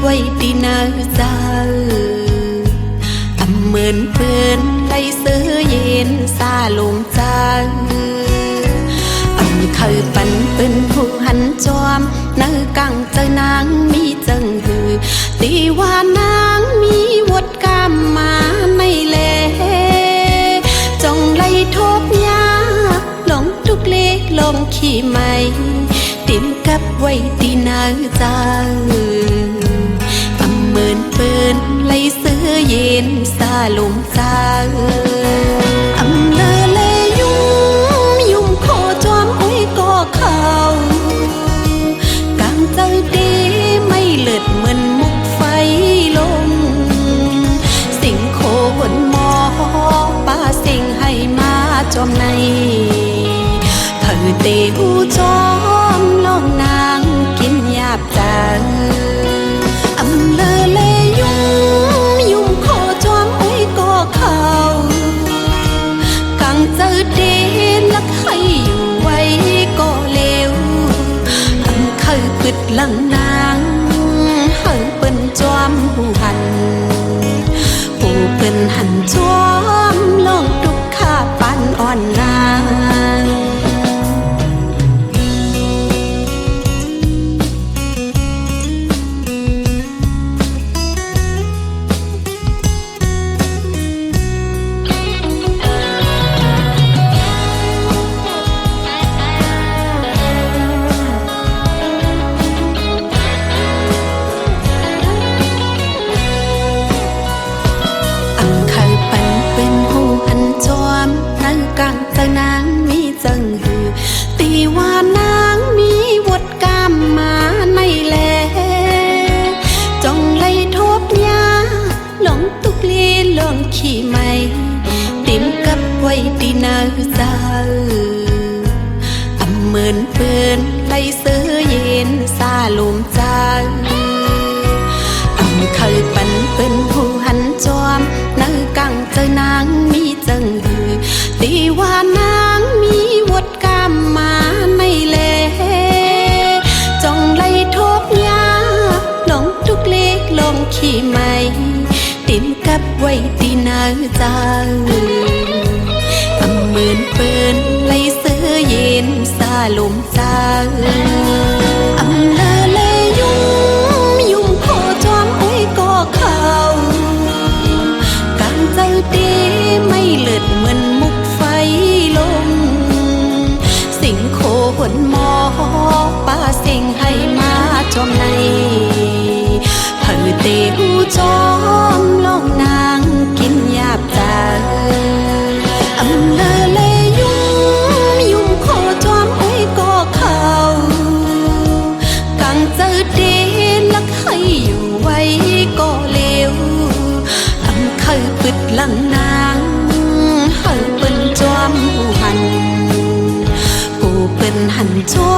ไว้ที่นาเจ้าเหมือนเพื่อนไล่เสือเย็นซาลมจางเคยปันเป็นผู้หันจอมเนื้อกังเจอนางมีจังหือตีว่านางมีวดกามมาในเลจงไล่ทบยาหลงทุกเล็กลงขี้ไม่ติมกับไว้ที่นาเจ้าเหมือนเปินไล่เสือเย็นซาลมจางเลอเลยุ่มโคจอมอุ้ยก็เขากางเจอดีไม่เลิดเหมือนมุกไฟลงสิ่งโคหนมอป้าสิ่งให้มาจอมในเธอเตหูจอมลองนางกินหยาบจางเลอเลยุ่มโคจอมอุ้ยก็เขากางเจอดีลักให้อยู่ไว้ก็เลวเคยปิดหลังนางเฮิงเป็นจอมผู้หันผู้เป็นหันจอมลองทุกข้าปันอ่อนนางนางมีจังหือตีว่านางมีวดกามมาในแลจงไล่ทบยาหลงตุกลีลงขี้ไม่ติมกับไว้ที่นาเจ้าเหมือนเปืนไล่เสือเย็นซาลมจางเคยปันเป็นผู้หันจอมเนื้อกังเจอนางมีจังหือตีว่านางมีวดกามมาในเลจงไล่ทบยาหลงทุกเล็กลงขี้ไม่ติมกับไว้ที่นาเจ้าเหมือนเปินไล่เสือเย็นซาลมจางเลอเลยุ่มโคจอมอุ้ยก็เขากางเจอดีไม่เลิดเหมือนมุกไฟลงสิ่งโคหนมอป้าสิ่งให้มาจอมในเธอเตหูจอมลองนางกินหยาบจางเลอเลยุ่มโคจอมอุ้ยก็เขากางเจอดีลักให้อยู่ไว้ก็เลวเคยปิดหลังนางเฮิงเป็นจอมผู้หันผู้เป็นหันจอ